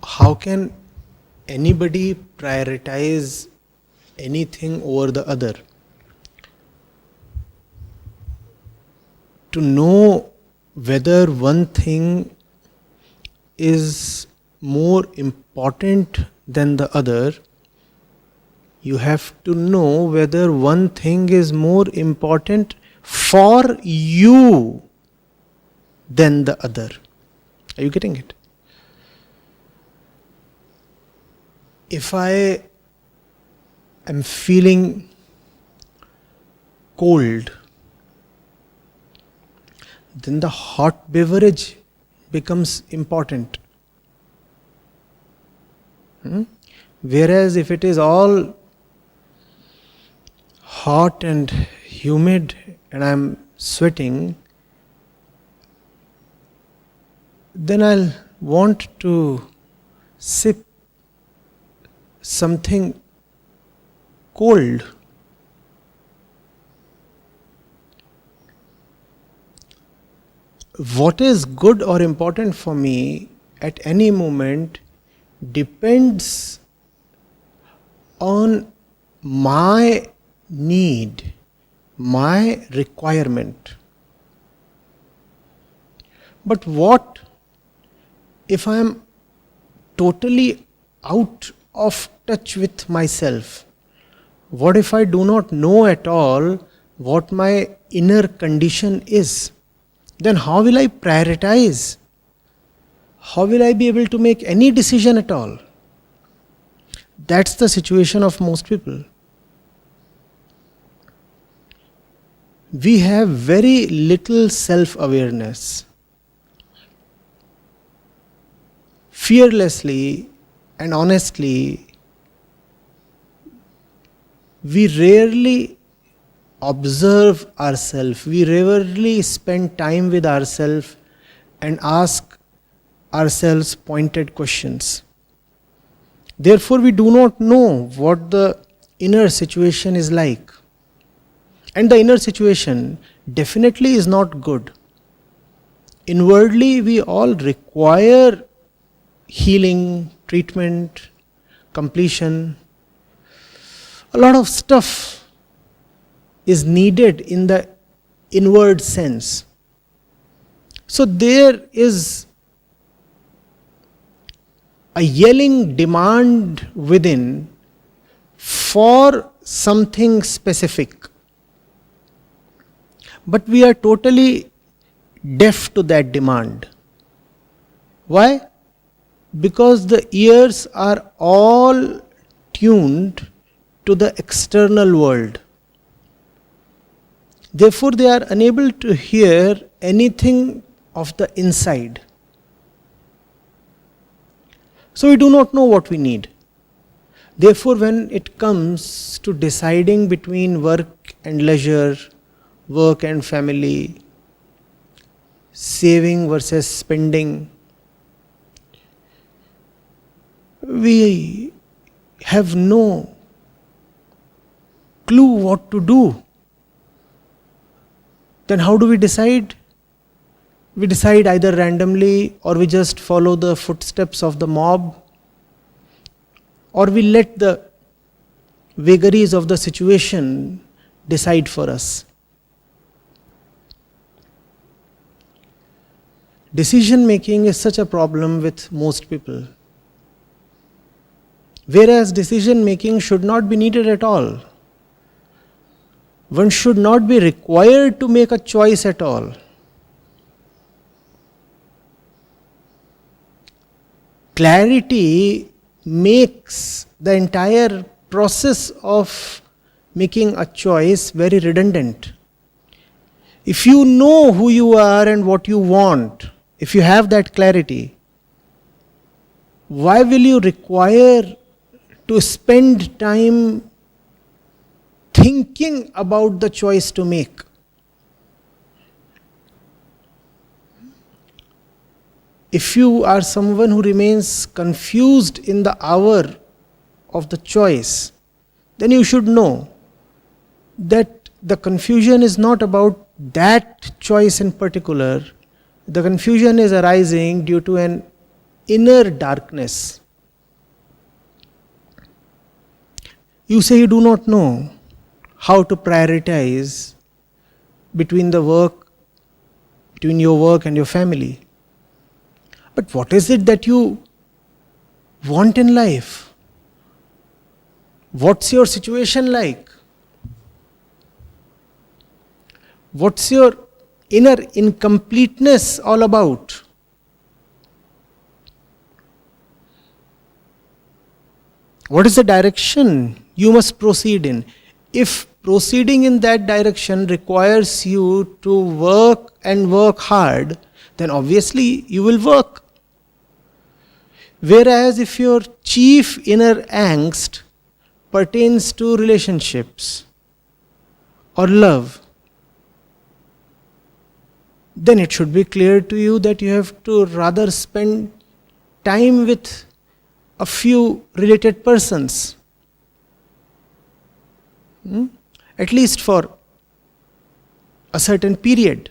How can anybody prioritize anything over the other? To know whether one thing is more important than the other, you have to know whether one thing is more important for you than the other. Are you getting it? If I am feeling cold, then the hot beverage becomes important. Whereas if it is all hot and humid and I am sweating, then I'll want to sip something cold. What is good or important for me at any moment depends on my need, my requirement. But what if I am totally out of touch with myself? What if I do not know at all what my inner condition is? Then how will I prioritize? How will I be able to make any decision at all? That's the situation of most people. We have very little self-awareness. Fearlessly and honestly, we rarely observe ourselves, we rarely spend time with ourselves and ask ourselves pointed questions. Therefore, we do not know what the inner situation is like. And the inner situation definitely is not good. Inwardly, we all require healing, treatment, completion. A lot of stuff is needed in the inward sense. So there is a yelling demand within for something specific. But we are totally deaf to that demand. Why? Because the ears are all tuned to the external world. Therefore, they are unable to hear anything of the inside. So we do not know what we need. Therefore, when it comes to deciding between work and leisure, work and family, saving versus spending, we have no clue what to do. Then how do we decide? We decide either randomly, or we just follow the footsteps of the mob, or we let the vagaries of the situation decide for us. Decision making is such a problem with most people. Whereas decision making should not be needed at all. One should not be required to make a choice at all. Clarity makes the entire process of making a choice very redundant. If you know who you are and what you want, if you have that clarity, why will you require to spend time thinking about the choice to make? If you are someone who remains confused in the hour of the choice, then you should know that the confusion is not about that choice in particular. The confusion is arising due to an inner darkness. You say you do not know how to prioritize between your work and your family. But what is it that you want in life? What's your situation like? What's your inner incompleteness all about? What is the direction you must proceed in? If proceeding in that direction requires you to work and work hard, then obviously you will work. Whereas if your chief inner angst pertains to relationships or love, then it should be clear to you that you have to rather spend time with a few related persons, at least for a certain period.